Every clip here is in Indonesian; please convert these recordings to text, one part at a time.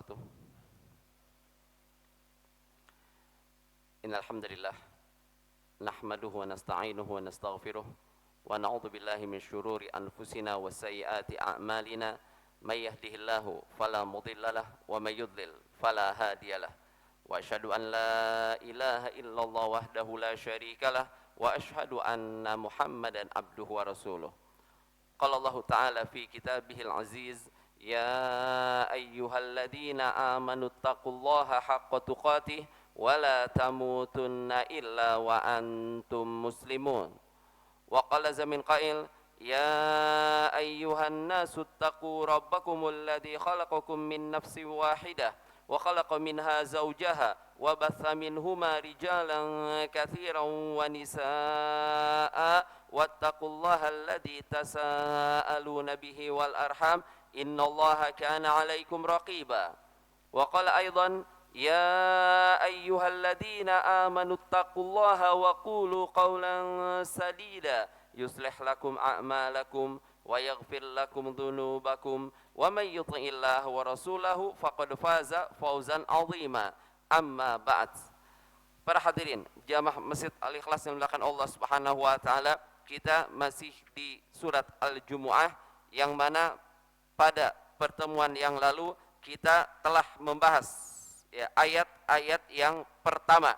wabarakatuh. Innal hamdalillah nahmaduhu wa nasta'inuhu wa nastaghfiruh wa na'udzu billahi min syururi anfusina wa sayyiati a'malina may yahdihillahu fala mudhillalah wa may yudlil fala hadiyalah wa asyhadu an la ilaha illallah wahdahu la syarikalah wa asyhadu anna Muhammadan abduhu wa rasuluh. Qala Allah ta'ala fi kitabihil aziz ya ayyuhalladzina amanu taqullaha haqqa tuqatih wa la tamutunna illa wa antum muslimun. Wa qala zamin qail ya ayyuhan nasu taqu rabbakumul ladzi khalaqakum min nafsin wahidah wa khalaqa minha zawjaha wa batha minhuma rijalan katsiran wa nisaa wattaqullaha alladzi tasaaluna bihi wal arham innallaha kana 'alaikum raqiba. Wa qala aidan ya ayyuhalladzina amanu taqullaha wa qulu qawlan sadida yuslih lakum a'malakum wa yaghfir lakum dhunubakum wa may yuti'illah wa rasulahu faqad faza fawzan 'azima. Amma ba'd. Para hadirin jamaah Masjid Al-Ikhlas yang dimuliakan Allah Subhanahu wa taala, kita masih di surat Al-Jumu'ah yang mana pada pertemuan yang lalu kita telah membahas ayat-ayat yang pertama,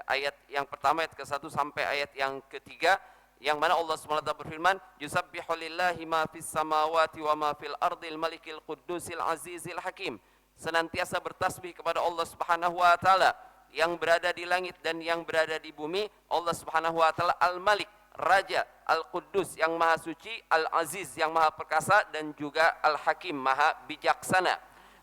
ayat yang pertama, ayat ke-1 sampai ayat yang ketiga, yang mana Allah SWT berfirman, yusabbihu lillahi ma fis samawati wa ma fil ardil malikil quddusil azizil hakim. Senantiasa bertasbih kepada Allah Subhanahu wa taala yang berada di langit dan yang berada di bumi. Allah Subhanahu wa taala Al-Malik, Raja, Al-Quddus yang maha suci, Al-Aziz yang maha perkasa, dan juga Al-Hakim, maha bijaksana.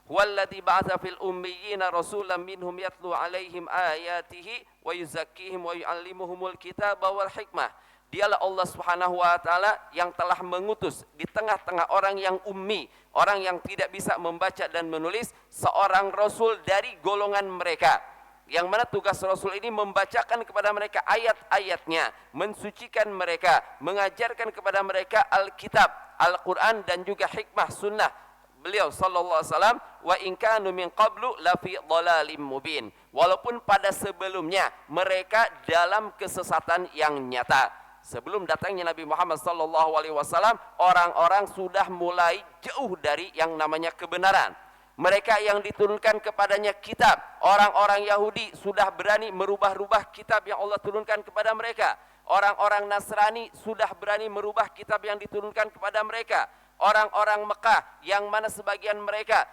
Huwallazi ba'atsa fil ummiyina rasulan minhum yatlu 'alaihim ayatihi wa yuzakkihim wa yu'allimuhumul kitaba wal hikmah. Dialah Allah Subhanahu wa taala yang telah mengutus di tengah-tengah orang yang ummi, orang yang tidak bisa membaca dan menulis, seorang rasul dari golongan mereka, yang mana tugas rasul ini membacakan kepada mereka ayat-ayatnya, mensucikan mereka, mengajarkan kepada mereka Alkitab, Al-Quran, dan juga hikmah sunnah beliau sallallahu alaihi wasallam. Wa in kanu min qablu la fi dhalalim mubin. Walaupun pada sebelumnya mereka dalam kesesatan yang nyata. Sebelum datangnya Nabi Muhammad sallallahu alaihi wasallam, orang-orang sudah mulai jauh dari yang namanya kebenaran. Mereka yang diturunkan kepadanya kitab, orang-orang Yahudi sudah berani merubah-rubah kitab yang Allah turunkan kepada mereka. Orang-orang Nasrani sudah berani merubah kitab yang diturunkan kepada mereka. Orang-orang Mekah yang mana sebagian mereka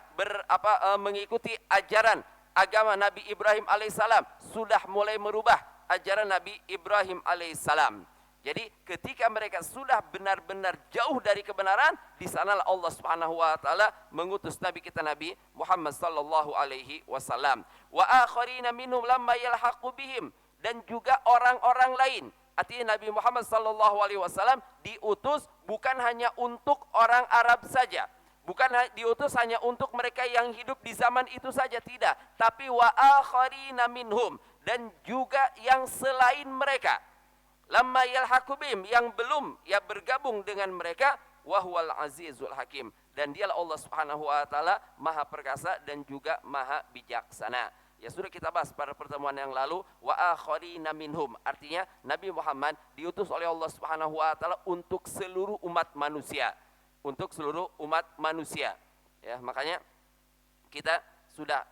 mengikuti ajaran agama Nabi Ibrahim alaihissalam sudah mulai merubah ajaran Nabi Ibrahim alaihissalam. Jadi ketika mereka sudah benar-benar jauh dari kebenaran, di sanalah Allah Subhanahu wa taala mengutus nabi kita Nabi Muhammad sallallahu alaihi wasallam. Wa akharina minhum lamma yalhaqu bihim, dan juga orang-orang lain. Artinya Nabi Muhammad sallallahu alaihi wasallam diutus bukan hanya untuk orang Arab saja, bukan diutus hanya untuk mereka yang hidup di zaman itu saja, tidak, tapi wa akharina minhum, dan juga yang selain mereka. Lamma yalhaqu bihim, yang belum bergabung dengan mereka, wa huwal azizul hakim, dan dialah Allah Subhanahu wa taala maha perkasa dan juga maha bijaksana. Ya sudah kita bahas pada pertemuan yang lalu, wa akharina minhum, artinya Nabi Muhammad diutus oleh Allah Subhanahu wa taala untuk seluruh umat manusia, untuk seluruh umat manusia. Ya, makanya kita sudah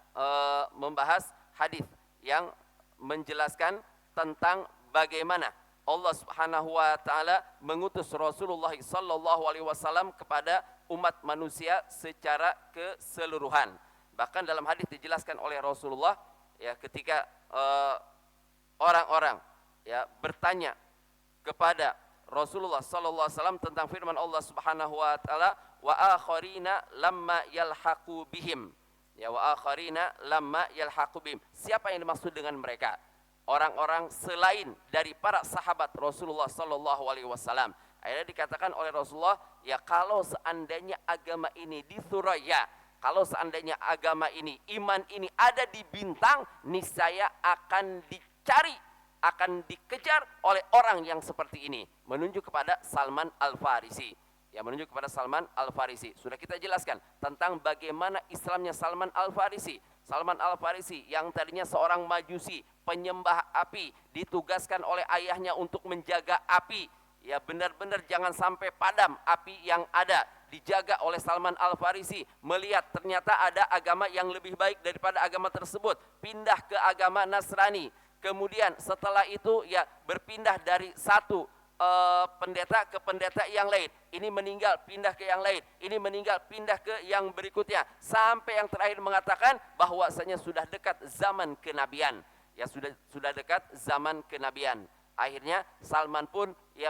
membahas hadis yang menjelaskan tentang bagaimana Allah Subhanahu wa taala mengutus Rasulullah sallallahu alaihi wasallam kepada umat manusia secara keseluruhan. Bahkan dalam hadis dijelaskan oleh Rasulullah, ketika orang-orang bertanya kepada Rasulullah sallallahu alaihi wasallam tentang firman Allah Subhanahu wa taala, wa akharina lamma yalhaqu bihim. Wa akharina lamma yalhaqu bihim. Siapa yang dimaksud dengan mereka? Orang-orang selain dari para sahabat Rasulullah sallallahu alaihi wasallam. Akhirnya dikatakan oleh Rasulullah, kalau seandainya agama ini di Suraya, kalau seandainya agama ini, iman ini ada di bintang, niscaya akan dicari, akan dikejar oleh orang yang seperti ini. Menunjuk kepada Salman Al-Farisi. yang menunjuk kepada Salman Al-Farisi. Sudah kita jelaskan tentang bagaimana Islamnya Salman Al-Farisi. Salman Al-Farisi yang tadinya seorang majusi, penyembah api, ditugaskan oleh ayahnya untuk menjaga api. Ya, benar-benar jangan sampai padam api yang ada. Dijaga oleh Salman Al-Farisi, melihat ternyata ada agama yang lebih baik daripada agama tersebut, pindah ke agama Nasrani. Kemudian setelah itu ya berpindah dari satu pendeta ke pendeta yang lain. Ini meninggal, pindah ke yang lain. Ini meninggal, pindah ke yang berikutnya. Sampai yang terakhir mengatakan bahwasanya sudah dekat zaman kenabian. Ya, sudah dekat zaman kenabian. Akhirnya Salman pun ya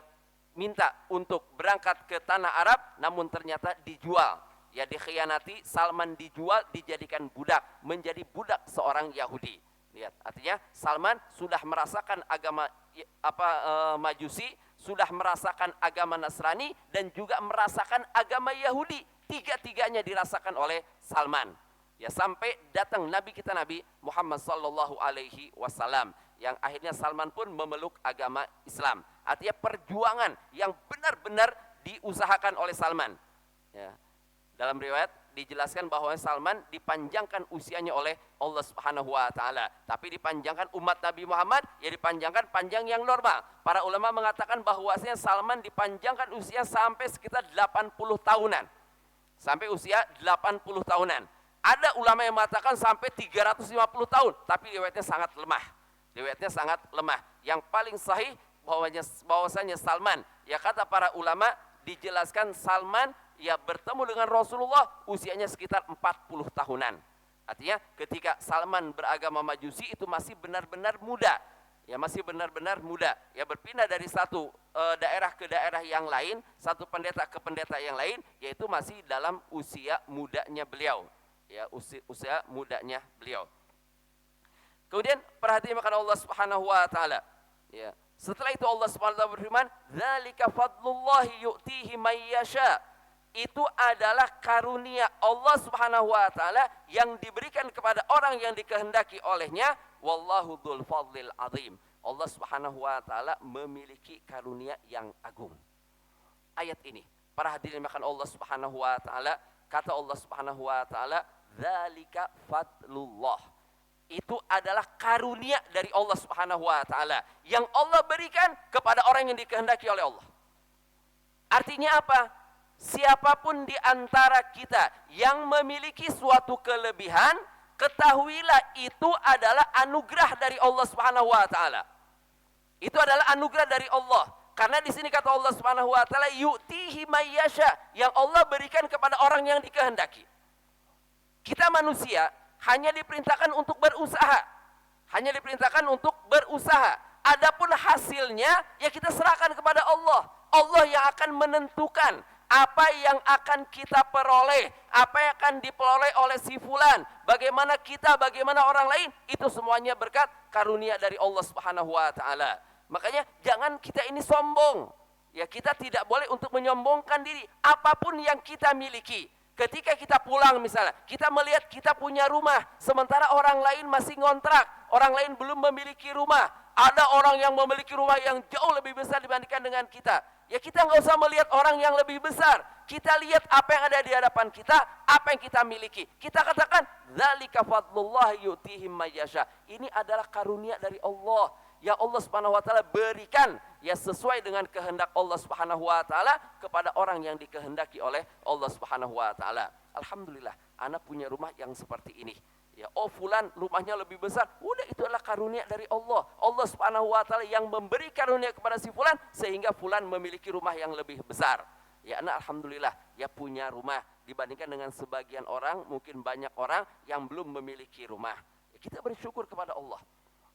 minta untuk berangkat ke tanah Arab, namun ternyata dijual. Ya, dikhianati, Salman dijual, dijadikan budak, menjadi budak seorang Yahudi. Lihat, artinya Salman sudah merasakan agama Majusi, sudah merasakan agama Nasrani, dan juga merasakan agama Yahudi. Tiga-tiganya dirasakan oleh Salman. Ya, sampai datang Nabi kita Nabi Muhammad sallallahu alaihi wasallam, yang akhirnya Salman pun memeluk agama Islam. Artinya perjuangan yang benar-benar diusahakan oleh Salman. Ya. Dalam riwayat dijelaskan bahwa Salman dipanjangkan usianya oleh Allah Subhanahu wa taala. Tapi dipanjangkan umat Nabi Muhammad, ya dipanjangkan panjang yang normal. Para ulama mengatakan bahwasanya Salman dipanjangkan usia sampai sekitar 80 tahunan. Sampai usia 80 tahunan. Ada ulama yang mengatakan sampai 350 tahun, tapi riwayatnya sangat lemah. Riwayatnya sangat lemah. Yang paling sahih bahwasanya Salman, ya kata para ulama, dijelaskan Salman ya bertemu dengan Rasulullah usianya sekitar 40 tahunan. Artinya ketika Salman beragama Majusi itu masih benar-benar muda. Ya, masih benar-benar muda. Ya, berpindah dari satu daerah ke daerah yang lain, satu pendeta ke pendeta yang lain, yaitu masih dalam usia mudanya beliau. Ya, usia mudanya beliau. Kemudian perhatikan Allah Subhanahu wa taala. Ya. Setelah itu Allah Subhanahu wa taala berfirman, "Dzalika fadlullahi yu'tihi may yasha." Itu adalah karunia Allah Subhanahu wa taala yang diberikan kepada orang yang dikehendaki olehnya. Wallahu dzul fadlil azim. Allah Subhanahu wa taala memiliki karunia yang agung. Ayat ini, para hadirin makan Allah Subhanahu wa taala, kata Allah Subhanahu wa taala, "Dzalika fadlullah." Itu adalah karunia dari Allah Subhanahu wa taala yang Allah berikan kepada orang yang dikehendaki oleh Allah. Artinya apa? Siapapun di antara kita yang memiliki suatu kelebihan, ketahuilah itu adalah anugerah dari Allah Subhanahu wa taala. Itu adalah anugerah dari Allah. Karena di sini kata Allah Subhanahu wa taala, yu'tihi may yasha, yang Allah berikan kepada orang yang dikehendaki. Kita manusia hanya diperintahkan untuk berusaha. Hanya diperintahkan untuk berusaha. Adapun hasilnya ya kita serahkan kepada Allah. Allah yang akan menentukan apa yang akan kita peroleh, apa yang akan diperoleh oleh si fulan, bagaimana kita, bagaimana orang lain, itu semuanya berkat karunia dari Allah Subhanahu wa taala. Makanya jangan kita ini sombong. Ya, kita tidak boleh untuk menyombongkan diri apapun yang kita miliki. Ketika kita pulang misalnya, kita melihat kita punya rumah, sementara orang lain masih ngontrak, orang lain belum memiliki rumah. Ada orang yang memiliki rumah yang jauh lebih besar dibandingkan dengan kita. Ya, kita nggak usah melihat orang yang lebih besar. Kita lihat apa yang ada di hadapan kita, apa yang kita miliki. Kita katakan, "Dzalika fadlullah yu'tihi may yasha." Ini adalah karunia dari Allah yang Allah Subhanahu wa taala berikan ya sesuai dengan kehendak Allah Subhanahu wa taala kepada orang yang dikehendaki oleh Allah Subhanahu wa taala. Alhamdulillah, anak punya rumah yang seperti ini. Ya, oh fulan rumahnya lebih besar, udah itu adalah karunia dari Allah. Allah Subhanahu wa taala yang memberi karunia kepada si fulan sehingga fulan memiliki rumah yang lebih besar. Ya, anak alhamdulillah ya punya rumah dibandingkan dengan sebagian orang, mungkin banyak orang yang belum memiliki rumah. Ya, kita bersyukur kepada Allah.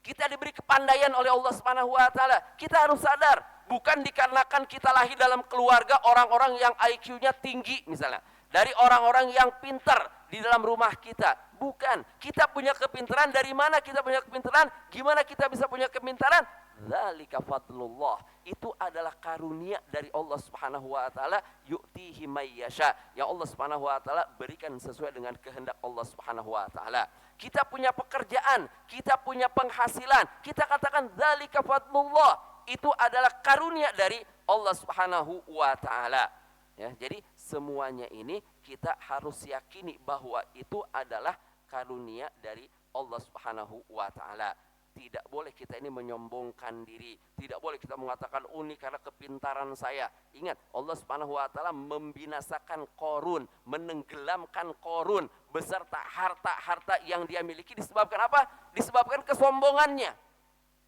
Kita diberi kepandaian oleh Allah Subhanahu wa taala. Kita harus sadar, bukan dikarenakan kita lahir dalam keluarga orang-orang yang IQ-nya tinggi misalnya, dari orang-orang yang pintar di dalam rumah kita. Bukan, kita punya kepintaran. Dari mana kita punya kepintaran? Gimana kita bisa punya kepintaran? Dzalika fadlullah. Itu adalah karunia dari Allah Subhanahu wa taala, yu'tihi may yasha. Yang Allah Subhanahu wa taala berikan sesuai dengan kehendak Allah Subhanahu wa taala. Kita punya pekerjaan, kita punya penghasilan, kita katakan dzalika fadlullah. Itu adalah karunia dari Allah Subhanahu wa taala. Ya, jadi semuanya ini kita harus yakini bahwa itu adalah karunia dari Allah Subhanahu wa taala. Tidak boleh kita ini menyombongkan diri, tidak boleh kita mengatakan ini karena kepintaran saya. Ingat, Allah Subhanahu wa taala membinasakan Qarun, menenggelamkan Qarun beserta harta-harta yang dia miliki disebabkan apa? Disebabkan kesombongannya.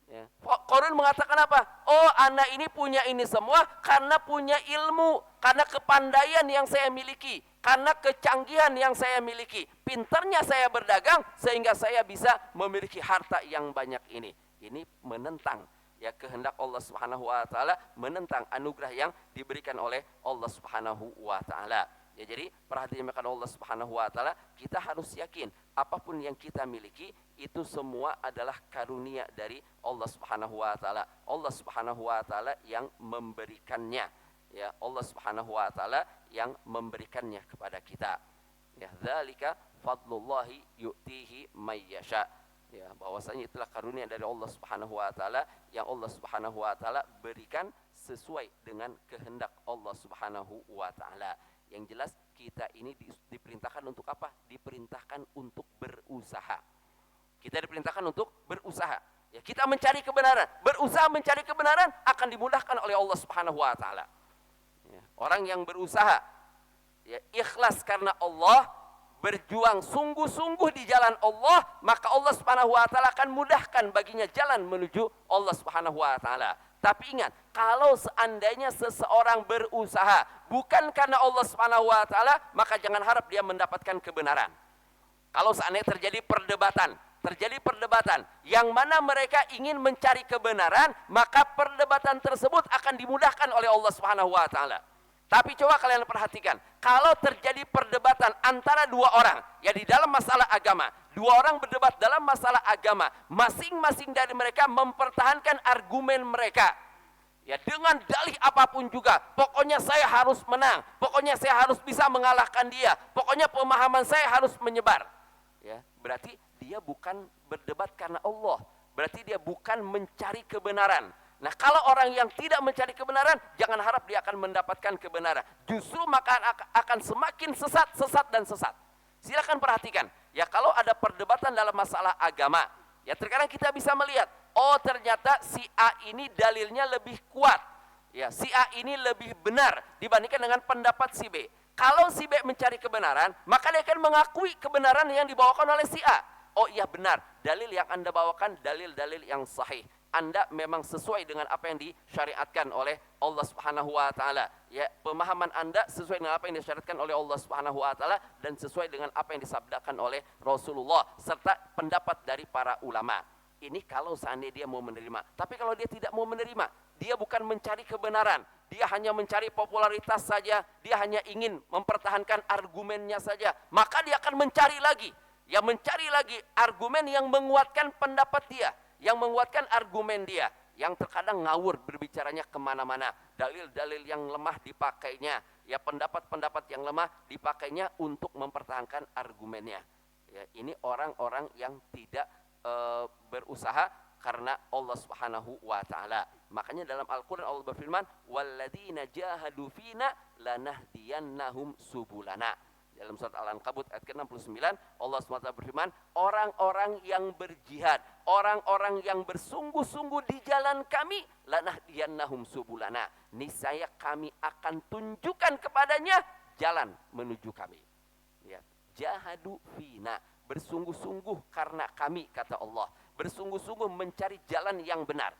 Ya. Qarun mengatakan apa? Oh, anak ini punya ini semua karena punya ilmu, karena kepandaian yang saya miliki, karena kecanggihan yang saya miliki. Pintarnya saya berdagang sehingga saya bisa memiliki harta yang banyak ini. Ini menentang ya kehendak Allah Subhanahu wa taala, menentang anugerah yang diberikan oleh Allah Subhanahu wa taala. Ya, jadi perhatikan Allah Subhanahu wa taala, kita harus yakin apapun yang kita miliki itu semua adalah karunia dari Allah Subhanahu wa taala. Allah Subhanahu wa taala yang memberikannya. Ya, Allah Subhanahu wa taala yang memberikannya kepada kita. Ya, dzalika fadlullahi yu'tihi may yasha. Ya, bahwasanya itulah karunia dari Allah Subhanahu wa taala yang Allah Subhanahu wa taala berikan sesuai dengan kehendak Allah Subhanahu wa taala. Yang jelas kita ini diperintahkan untuk apa? Diperintahkan untuk berusaha. Kita diperintahkan untuk berusaha. Ya, kita mencari kebenaran, berusaha mencari kebenaran akan dimudahkan oleh Allah Subhanahu wa taala. Ya, orang yang berusaha ya ikhlas karena Allah, berjuang sungguh-sungguh di jalan Allah, maka Allah Subhanahu wa taala akan mudahkan baginya jalan menuju Allah Subhanahu wa taala. Tapi ingat, kalau seandainya seseorang berusaha bukan karena Allah Subhanahu wa taala, maka jangan harap dia mendapatkan kebenaran. Kalau seandainya terjadi perdebatan yang mana mereka ingin mencari kebenaran, maka perdebatan tersebut akan dimudahkan oleh Allah Subhanahu wa taala. Tapi coba kalian perhatikan, kalau terjadi perdebatan antara dua orang, ya di dalam masalah agama, dua orang berdebat dalam masalah agama, masing-masing dari mereka mempertahankan argumen mereka, ya dengan dalih apapun juga, pokoknya saya harus menang, pokoknya saya harus bisa mengalahkan dia, pokoknya pemahaman saya harus menyebar. Ya, berarti dia bukan berdebat karena Allah, berarti dia bukan mencari kebenaran. Nah, kalau orang yang tidak mencari kebenaran, jangan harap dia akan mendapatkan kebenaran. Justru maka akan semakin sesat. Silakan perhatikan. Ya, kalau ada perdebatan dalam masalah agama, ya terkadang kita bisa melihat, oh ternyata si A ini dalilnya lebih kuat. Ya, si A ini lebih benar dibandingkan dengan pendapat si B. Kalau si B mencari kebenaran, maka dia akan mengakui kebenaran yang dibawakan oleh si A. Oh iya benar, dalil yang Anda bawakan dalil-dalil yang sahih. Anda memang sesuai dengan apa yang disyariatkan oleh Allah Subhanahu wa taala. Ya, pemahaman Anda sesuai dengan apa yang disyariatkan oleh Allah Subhanahu wa taala dan sesuai dengan apa yang disabdakan oleh Rasulullah serta pendapat dari para ulama. Ini kalau seandainya dia mau menerima. Tapi kalau dia tidak mau menerima, dia bukan mencari kebenaran, dia hanya mencari popularitas saja, dia hanya ingin mempertahankan argumennya saja, maka dia akan mencari lagi. Ya, mencari lagi argumen yang menguatkan pendapat dia, yang menguatkan argumen dia, yang terkadang ngawur berbicaranya kemana-mana, dalil-dalil yang lemah dipakainya, ya pendapat-pendapat yang lemah dipakainya untuk mempertahankan argumennya. Ya, ini orang-orang yang tidak berusaha karena Allah Subhanahu wa taala. Makanya dalam Al-Qur'an Allah berfirman, "Walladzina jahadu fina lanahdiyannahum subulana." Dalam surat Al-Ankabut ayat ke-69 Allah SWT berfirman, orang-orang yang berjihad, orang-orang yang bersungguh-sungguh di jalan kami, lanahdiyannahum subulana, niscaya kami akan tunjukkan kepadanya jalan menuju kami. Ya, jahadu fina, bersungguh-sungguh karena kami, kata Allah, bersungguh-sungguh mencari jalan yang benar.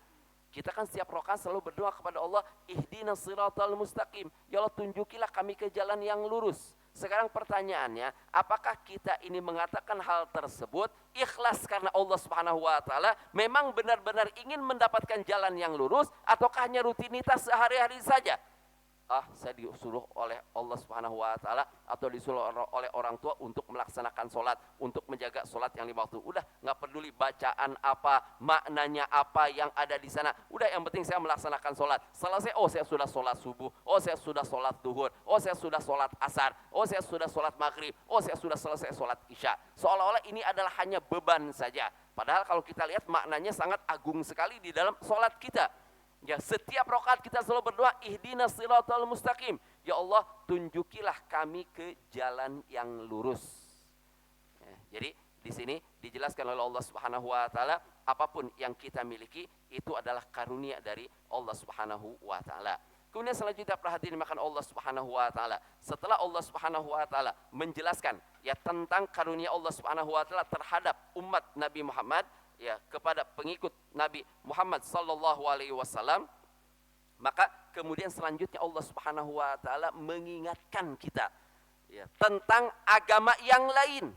Kita kan setiap rakaat selalu berdoa kepada Allah, ihdinas siratal mustaqim, ya Allah tunjukilah kami ke jalan yang lurus. Sekarang pertanyaannya, apakah kita ini mengatakan hal tersebut ikhlas karena Allah Subhanahu wa taala, memang benar-benar ingin mendapatkan jalan yang lurus, ataukah hanya rutinitas sehari-hari saja? Saya disuruh oleh Allah Subhanahu wa taala atau disuruh oleh orang tua untuk melaksanakan sholat, untuk menjaga sholat yang 5 waktu. Udah, nggak peduli bacaan apa, maknanya apa yang ada di sana. Udah, yang penting saya melaksanakan sholat. Selesai, oh saya sudah sholat subuh, oh saya sudah sholat duhur, oh saya sudah sholat asar, oh saya sudah sholat maghrib, oh saya sudah selesai sholat isya. Seolah-olah ini adalah hanya beban saja. Padahal kalau kita lihat maknanya sangat agung sekali di dalam sholat kita. Ya, setiap rakaat kita selalu berdoa ihdinas siratal mustaqim, Ya Allah, tunjukilah kami ke jalan yang lurus. Jadi di sini dijelaskan oleh Allah Subhanahu wa taala, apapun yang kita miliki itu adalah karunia dari Allah Subhanahu wa taala. Kemudian selanjutnya perhatian dimakan Allah Subhanahu wa taala. Setelah Allah Subhanahu wa taala menjelaskan ya tentang karunia Allah Subhanahu wa taala terhadap umat Nabi Muhammad, ya kepada pengikut Nabi Muhammad sallallahu alaihi wasallam, maka kemudian selanjutnya Allah Subhanahu wa taala mengingatkan kita ya tentang agama yang lain,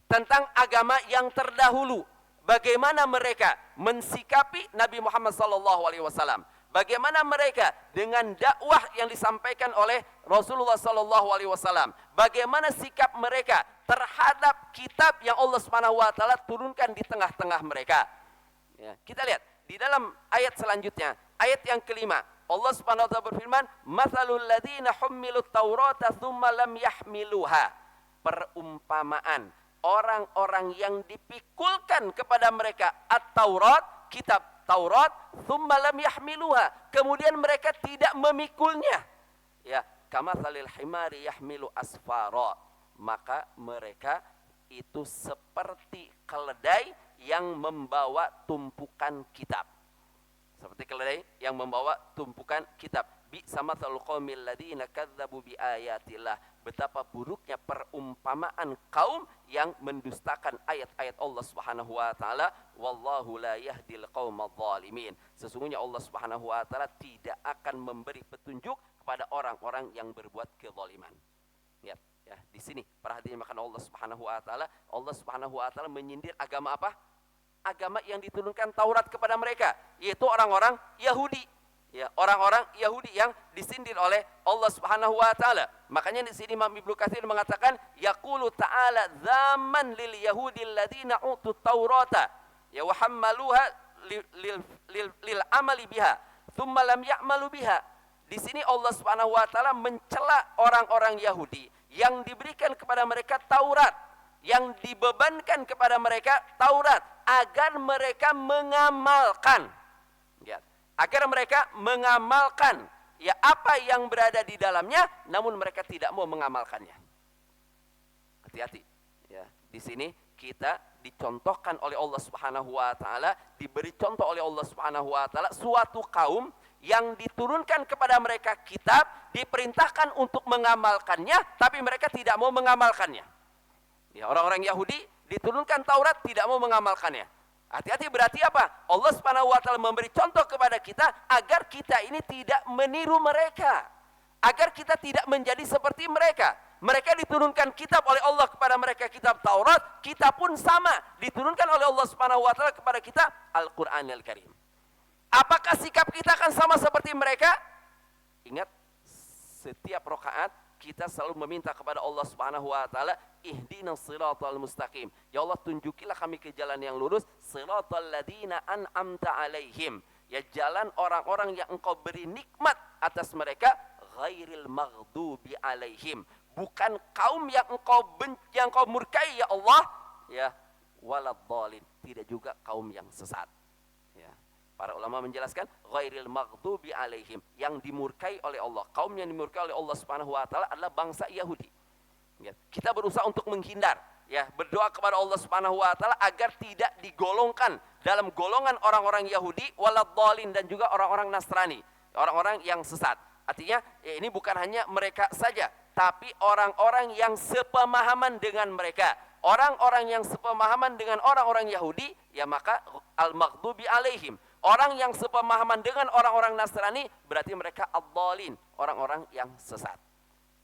tentang agama yang terdahulu, bagaimana mereka mensikapi Nabi Muhammad sallallahu alaihi wasallam. Bagaimana mereka dengan dakwah yang disampaikan oleh Rasulullah sallallahu alaihi wasallam? Bagaimana sikap mereka terhadap kitab yang Allah Subhanahu wa taala turunkan di tengah-tengah mereka? Ya, kita lihat di dalam ayat selanjutnya, ayat yang kelima. Allah Subhanahu wa taala berfirman, "Matsalul ladzina hummilut taurata tsumma lam yahmiluha." Perumpamaan orang-orang yang dipikulkan kepada mereka at-Taurat, kitab Taurat, tsumma lam yahmiluha, kemudian mereka tidak memikulnya. Ya, kamatsalil himari yahmilu asfara, maka mereka itu seperti keledai yang membawa tumpukan kitab. Seperti keledai yang membawa tumpukan kitab. Bi sama qaumil ladzina kadzdzabu bi ayatillah. Betapa buruknya perumpamaan kaum yang mendustakan ayat-ayat Allah Subhanahu wa taala. Wallahu la yahdil qaumadz zalimin. Sesungguhnya Allah Subhanahu wa taala tidak akan memberi petunjuk kepada orang-orang yang berbuat kezaliman. Lihat ya, di sini perhatian makan Allah Subhanahu wa taala. Allah Subhanahu wa taala menyindir agama apa? Agama yang diturunkan Taurat kepada mereka, yaitu orang-orang Yahudi. Ya, orang-orang Yahudi yang disindir oleh Allah Subhanahu wa taala. Makanya di sini Imam Ibnu Katsir mengatakan yaqulu ta'ala zaman lil yahudi alladziina utut taurata ya wa hammaluha lil amali biha thumma lam ya'malu biha. Di sini Allah Subhanahu wa taala mencela orang-orang Yahudi yang diberikan kepada mereka Taurat, yang dibebankan kepada mereka Taurat agar mereka mengamalkan. Ya, agar mereka mengamalkan ya apa yang berada di dalamnya, namun mereka tidak mau mengamalkannya. Hati-hati ya. Di sini kita dicontohkan oleh Allah Subhanahu wa taala, diberi contoh oleh Allah Subhanahu wa taala suatu kaum yang diturunkan kepada mereka kitab, diperintahkan untuk mengamalkannya, tapi mereka tidak mau mengamalkannya. Ya, orang-orang Yahudi diturunkan Taurat tidak mau mengamalkannya. Hati-hati, berarti apa? Allah Subhanahu wa taala memberi contoh kepada kita agar kita ini tidak meniru mereka. Agar kita tidak menjadi seperti mereka. Mereka diturunkan kitab oleh Allah kepada mereka, kitab Taurat, kita pun sama diturunkan oleh Allah Subhanahu wa taala kepada kita Al-Qur'anul Karim. Apakah sikap kita akan sama seperti mereka? Ingat, setiap rakaat kita selalu meminta kepada Allah Subhanahu wa taala, ihdinas siratal mustaqim. Ya Allah, tunjukilah kami ke jalan yang lurus, siratal ladzina an'amta alaihim. Ya, jalan orang-orang yang Engkau beri nikmat atas mereka, ghairil maghdubi alaihim. Bukan kaum yang Engkau murkai ya Allah, ya, waladhdallin, tidak juga kaum yang sesat. Ya. Para ulama menjelaskan ghairil maghdubi alaihim, yang dimurkai oleh Allah. Kaum yang dimurkai oleh Allah Subhanahu wa taala adalah bangsa Yahudi. Ya, kita berusaha untuk menghindar, ya, berdoa kepada Allah Subhanahu wa taala agar tidak digolongkan dalam golongan orang-orang Yahudi waladhdallin dan juga orang-orang Nasrani, orang-orang yang sesat. Artinya ya, ini bukan hanya mereka saja, tapi orang-orang yang sepemahaman dengan mereka. Orang-orang yang sepemahaman dengan orang-orang Yahudi, ya maka al-maghdubi alaihim. Orang yang sepemahaman dengan orang-orang Nasrani berarti mereka ad-dhalin, orang-orang yang sesat.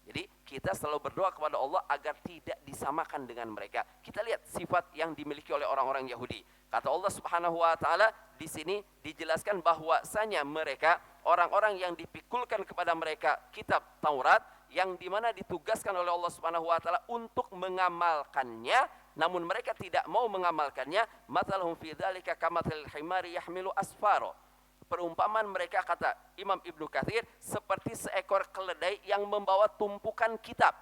Jadi kita selalu berdoa kepada Allah agar tidak disamakan dengan mereka. Kita lihat sifat yang dimiliki oleh orang-orang Yahudi. Kata Allah Subhanahu wa taala di sini dijelaskan bahwasanya mereka orang-orang yang dipikulkan kepada mereka kitab Taurat, yang dimana ditugaskan oleh Allah Subhanahu wa taala untuk mengamalkannya, namun mereka tidak mau mengamalkannya. Matsalhum fi dzalika kamatsalil himari yahmilu asfara. Perumpamaan mereka, kata Imam Ibnu Katsir, seperti seekor keledai yang membawa tumpukan kitab.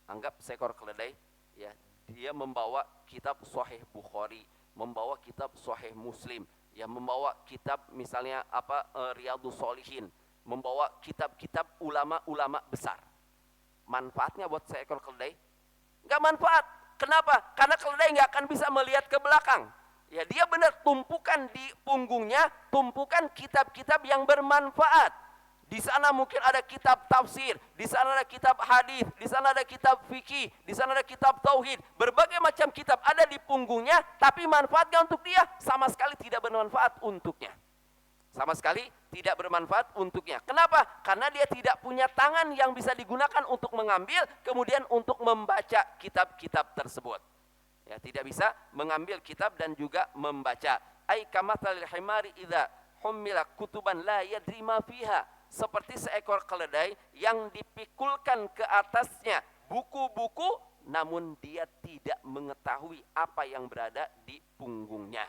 Anggap seekor keledai, ya, dia membawa kitab Sahih Bukhari, membawa kitab Sahih Muslim, ya, membawa kitab misalnya Riyadhus Shalihin, membawa kitab-kitab ulama-ulama besar. Manfaatnya buat seekor keledai? Nggak manfaat. Kenapa? Karena keledai nggak akan bisa melihat ke belakang. Ya, dia benar tumpukan di punggungnya, tumpukan kitab-kitab yang bermanfaat. Di sana mungkin ada kitab tafsir, di sana ada kitab hadis, di sana ada kitab fikih, di sana ada kitab tauhid. Berbagai macam kitab ada di punggungnya, tapi manfaatnya untuk dia sama sekali tidak bermanfaat untuknya. Sama sekali tidak bermanfaat untuknya. Kenapa? Karena dia tidak punya tangan yang bisa digunakan untuk mengambil, kemudian untuk membaca kitab-kitab tersebut. Ya, tidak bisa mengambil kitab dan juga membaca. Ai kamathalil himari idza humila kutuban la yadri ma fiha. Seperti seekor keledai yang dipikulkan ke atasnya buku-buku, namun dia tidak mengetahui apa yang berada di punggungnya.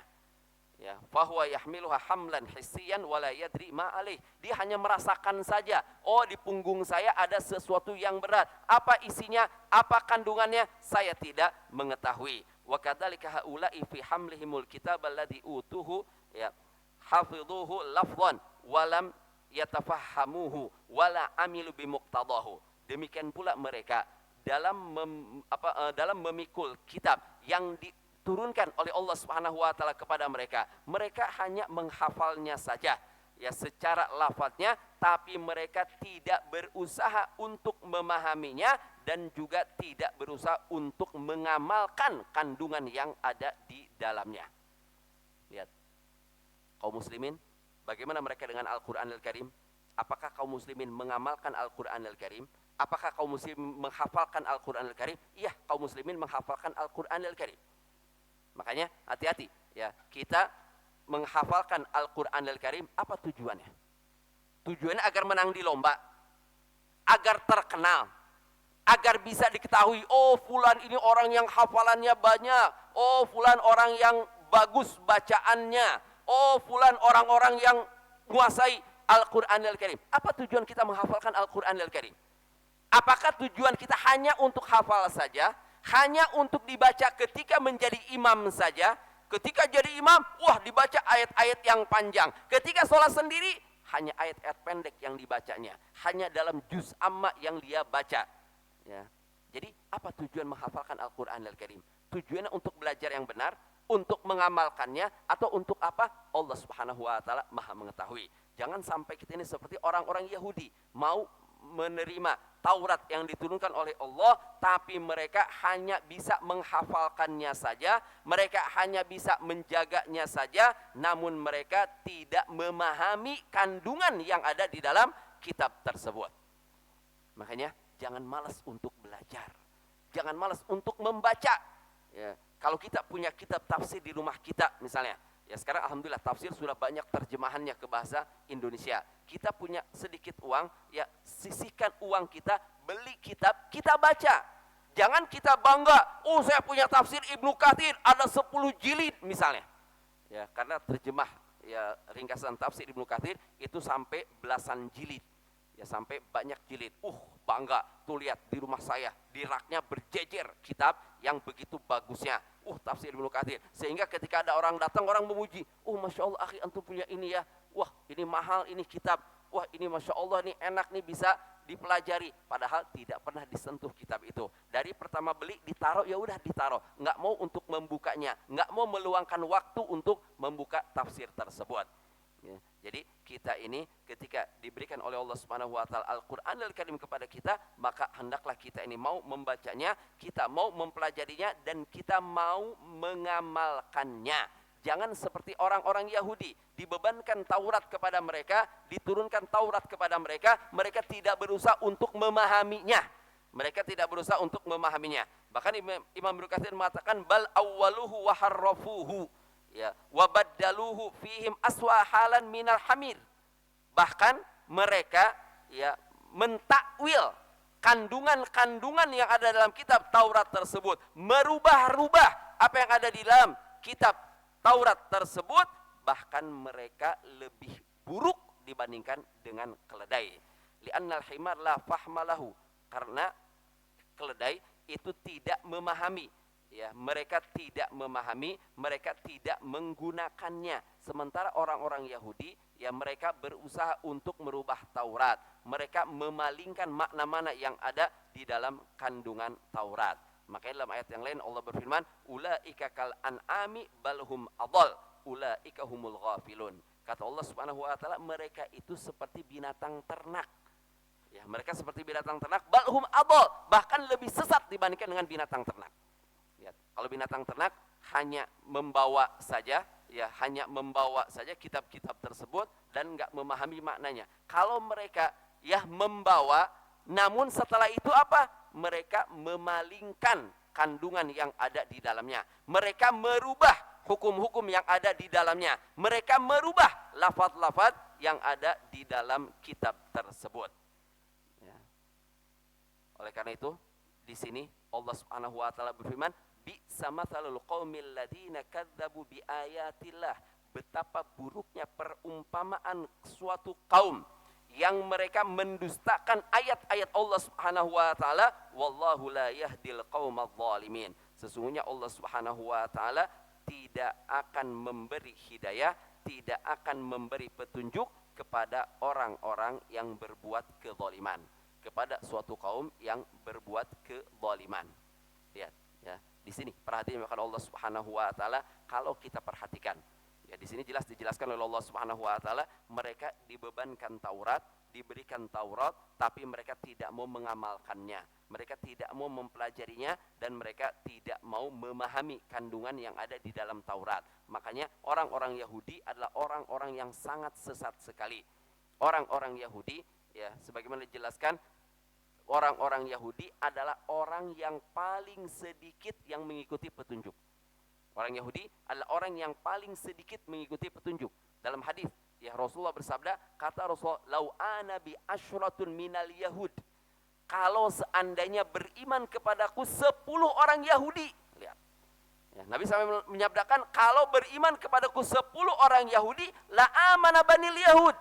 Ya, fahuwa yahmiluha hamlan hissiyan wala yadri ma alaih. Dia hanya merasakan saja, oh di punggung saya ada sesuatu yang berat. Apa isinya, apa kandungannya, saya tidak mengetahui. Wa kadzalika haula'i fi hamlihimul kitab alladhi utuhu ya hafidhuhu lafdhan walam yatafahhamuhu wala amilu bimuqtadahu. Demikian pula mereka dalam memikul kitab yang diturunkan oleh Allah Subhanahu wa taala kepada mereka. Mereka hanya menghafalnya saja ya secara lafadznya, tapi mereka tidak berusaha untuk memahaminya dan juga tidak berusaha untuk mengamalkan kandungan yang ada di dalamnya. Lihat, kaum muslimin, bagaimana mereka dengan Al-Quranul Karim? Apakah kaum muslimin mengamalkan Al-Quranul Karim? Apakah kaum muslimin menghafalkan Al-Quranul Karim? Iya, kaum muslimin menghafalkan Al-Quranul Karim. Makanya hati-hati ya, kita menghafalkan Al-Quranul Karim, apa tujuannya? Tujuannya agar menang di lomba, agar terkenal, agar bisa diketahui, oh fulan ini orang yang hafalannya banyak, oh fulan orang yang bagus bacaannya, oh fulan orang-orang yang menguasai Al-Quranul Karim. Apa tujuan kita menghafalkan Al-Quranul Karim? Apakah tujuan kita hanya untuk hafal saja, hanya untuk dibaca ketika menjadi imam saja? Ketika jadi imam, wah dibaca ayat-ayat yang panjang. Ketika sholat sendiri, hanya ayat-ayat pendek yang dibacanya, hanya dalam juz amma yang dia baca ya. Jadi apa tujuan menghafalkan Al-Quranul Karim? Tujuannya untuk belajar yang benar, untuk mengamalkannya, atau untuk apa? Allah Subhanahu wa taala Maha mengetahui. Jangan sampai kita ini seperti orang-orang Yahudi, mau menerima Taurat yang diturunkan oleh Allah, tapi mereka hanya bisa menghafalkannya saja, mereka hanya bisa menjaganya saja, namun mereka tidak memahami kandungan yang ada di dalam kitab tersebut. Makanya jangan malas untuk belajar, jangan malas untuk membaca ya. Kalau kita punya kitab tafsir di rumah kita misalnya, ya sekarang alhamdulillah tafsir sudah banyak terjemahannya ke bahasa Indonesia. Kita punya sedikit uang, ya sisihkan uang kita, beli kitab, kita baca. Jangan kita bangga, oh saya punya tafsir Ibnu Katsir ada 10 jilid misalnya. Ya, karena terjemah ya ringkasan tafsir Ibnu Katsir itu sampai belasan jilid. Ya sampai banyak jilid. Bangga, tuh lihat di rumah saya, di raknya berjejer kitab yang begitu bagusnya. Tafsir Ibnu Katsir. Sehingga ketika ada orang datang, orang memuji, Masya Allah akhi antum punya ini ya. Wah ini mahal ini kitab. Wah ini Masya Allah ini enak nih bisa dipelajari. Padahal tidak pernah disentuh kitab itu. Dari pertama beli ditaruh, ya udah ditaruh. Nggak mau untuk membukanya, nggak mau meluangkan waktu untuk membuka tafsir tersebut. Ya, jadi kita ini ketika diberikan oleh Allah Subhanahu wa taala Al-Qur'anul Karim kepada kita, maka hendaklah kita ini mau membacanya, kita mau mempelajarinya, dan kita mau mengamalkannya. Jangan seperti orang-orang Yahudi, dibebankan Taurat kepada mereka, diturunkan Taurat kepada mereka, mereka tidak berusaha untuk memahaminya. Mereka tidak berusaha untuk memahaminya. Bahkan Imam Ibnu Katsir mengatakan bal awwaluhu wa harrafuhu. Ya, wabaddaluhu fihim aswa halan minal hamir. Bahkan mereka ya mentakwil kandungan-kandungan yang ada dalam kitab Taurat tersebut, merubah-rubah apa yang ada di dalam kitab Taurat tersebut, bahkan mereka lebih buruk dibandingkan dengan keledai. Li'annal himar la fahmalahu, karena keledai itu tidak memahami ya, mereka tidak memahami, mereka tidak menggunakannya. Sementara orang-orang Yahudi, ya, mereka berusaha untuk merubah Taurat. Mereka memalingkan makna-makna yang ada di dalam kandungan Taurat. Makanya dalam ayat yang lain Allah berfirman, ulaika kal an'ami balhum adall, ulaika humul ghafilun. Kata Allah Subhanahu wa taala, mereka itu seperti binatang ternak. Ya, mereka seperti binatang ternak, balhum adall, bahkan lebih sesat dibandingkan dengan binatang ternak. Ya, kalau binatang ternak hanya membawa saja, ya, hanya membawa saja kitab-kitab tersebut dan enggak memahami maknanya. Kalau mereka, ya, membawa, namun setelah itu apa? Mereka memalingkan kandungan yang ada di dalamnya. Mereka merubah hukum-hukum yang ada di dalamnya. Mereka merubah lafaz-lafaz yang ada di dalam kitab tersebut. Ya. Oleh karena itu, di sini Allah Subhanahu wa taala berfirman, bi'sa matsalul qaumil ladzina kadzdzabu biayatillah. Betapa buruknya perumpamaan suatu kaum yang mereka mendustakan ayat-ayat Allah Subhanahu wa taala. Wallahu la yahdil qaumadz zalimin. Sesungguhnya Allah Subhanahu wa taala tidak akan memberi hidayah, tidak akan memberi petunjuk kepada orang-orang yang berbuat kezaliman, kepada suatu kaum yang berbuat kezaliman. Lihat, ya. Di sini perhatikan Allah Subhanahu wa taala, kalau kita perhatikan, ya, di sini jelas dijelaskan oleh Allah Subhanahu wa taala, mereka dibebankan Taurat, diberikan Taurat, tapi mereka tidak mau mengamalkannya. Mereka tidak mau mempelajarinya dan mereka tidak mau memahami kandungan yang ada di dalam Taurat. Makanya orang-orang Yahudi adalah orang-orang yang sangat sesat sekali. Orang-orang Yahudi, ya, sebagaimana dijelaskan, orang-orang Yahudi adalah orang yang paling sedikit yang mengikuti petunjuk. Orang Yahudi adalah orang yang paling sedikit mengikuti petunjuk. Dalam hadis, ya, Rasulullah bersabda, kata Rasulullah, lau ana bi asyratun minal yahud. Kalau seandainya beriman kepadaku 10 orang Yahudi. Lihat. Ya, Nabi sampai menyabdakan, kalau beriman kepadaku 10 orang Yahudi, la amana banil yahud.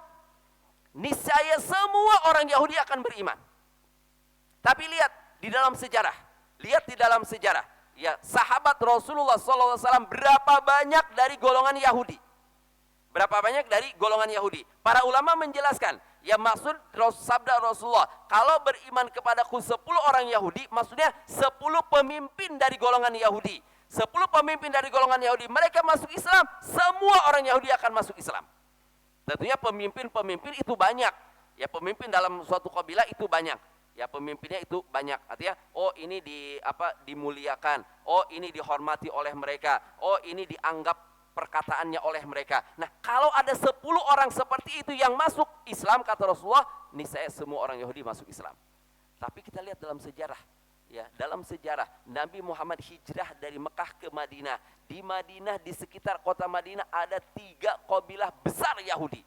Niscaya semua orang Yahudi akan beriman. Tapi lihat di dalam sejarah. Lihat di dalam sejarah. Ya, sahabat Rasulullah SAW berapa banyak dari golongan Yahudi? Berapa banyak dari golongan Yahudi? Para ulama menjelaskan, ya, maksud sabda Rasulullah, kalau beriman kepadaku 10 orang Yahudi, maksudnya 10 pemimpin dari golongan Yahudi. 10 pemimpin dari golongan Yahudi, mereka masuk Islam, semua orang Yahudi akan masuk Islam. Tentunya pemimpin-pemimpin itu banyak. Ya, pemimpin dalam suatu kabilah itu banyak. Ya, pemimpinnya itu banyak. Artinya, oh ini dimuliakan, oh ini dihormati oleh mereka, oh ini dianggap perkataannya oleh mereka. Nah, kalau ada 10 orang seperti itu yang masuk Islam, kata Rasulullah, niscaya semua orang Yahudi masuk Islam. Tapi kita lihat dalam sejarah, ya, dalam sejarah Nabi Muhammad hijrah dari Mekah ke Madinah. Di Madinah, di sekitar kota Madinah ada 3 kabilah besar Yahudi.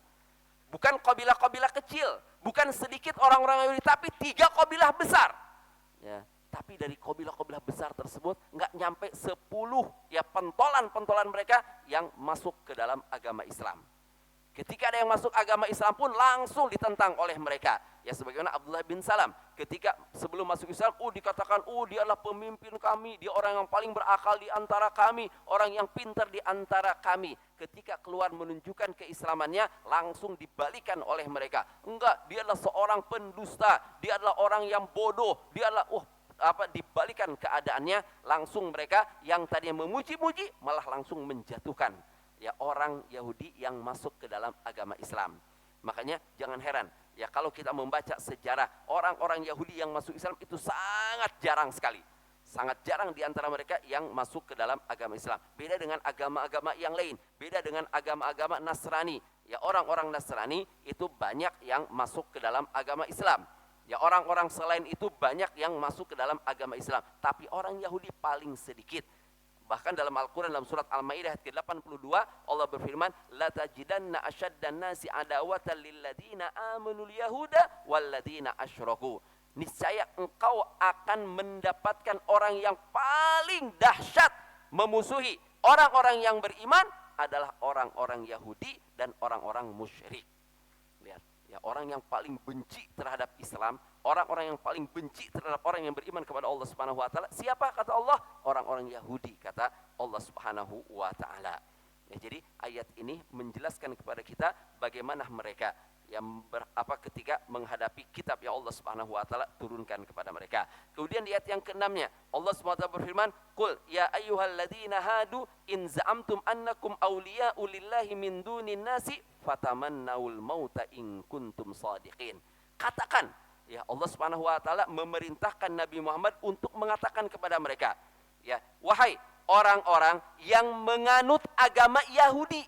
Bukan kabilah-kabilah kecil, bukan sedikit orang-orang Yahudi, tapi 3 kabilah besar. Ya. Tapi dari kabilah-kabilah besar tersebut nggak nyampe 10, ya, pentolan-pentolan mereka yang masuk ke dalam agama Islam. Ketika ada yang masuk agama Islam pun langsung ditentang oleh mereka. Ya, sebagaimana Abdullah bin Salam, ketika sebelum masuk Islam, dikatakan, dia adalah pemimpin kami, dia orang yang paling berakal di antara kami, orang yang pintar di antara kami. Ketika keluar menunjukkan keislamannya, langsung dibalikan oleh mereka. Enggak, dia adalah seorang pendusta, dia adalah orang yang bodoh, dia adalah dibalikan keadaannya, langsung mereka yang tadinya memuji-muji malah langsung menjatuhkan, ya, orang Yahudi yang masuk ke dalam agama Islam. Makanya jangan heran, ya, kalau kita membaca sejarah orang-orang Yahudi yang masuk Islam itu sangat jarang sekali. Sangat jarang di antara mereka yang masuk ke dalam agama Islam. Beda dengan agama-agama yang lain, beda dengan agama-agama Nasrani. Ya, orang-orang Nasrani itu banyak yang masuk ke dalam agama Islam. Ya, orang-orang selain itu banyak yang masuk ke dalam agama Islam. Tapi orang Yahudi paling sedikit. Bahkan dalam Al-Quran, dalam surat Al-Ma'idah ayat ke-82, Allah berfirman, la tajidanna asyaddan nasi adawatan lilladina amanul yahuda walladina asyraku. Niscaya engkau akan mendapatkan orang yang paling dahsyat memusuhi orang-orang yang beriman adalah orang-orang Yahudi dan orang-orang musyrik. Lihat, Ya, orang yang paling benci terhadap Islam, orang-orang yang paling benci terhadap orang yang beriman kepada Allah Subhanahu wa taala, siapa kata Allah? Orang-orang Yahudi kata Allah Subhanahu wa taala. Ya, jadi ayat ini menjelaskan kepada kita bagaimana mereka yang ketika menghadapi kitab yang Allah Subhanahu wa taala turunkan kepada mereka. Kemudian di ayat yang ke-6-nya Allah Subhanahu wa taala berfirman, "Qul ya ayyuhalladzina hadu in za'amtum annakum awliya'u lillahi min dunin nasi fatamannaul mauta in kuntum shadiqin." Katakan, ya, Allah Subhanahu wa taala memerintahkan Nabi Muhammad untuk mengatakan kepada mereka, ya, wahai orang-orang yang menganut agama Yahudi.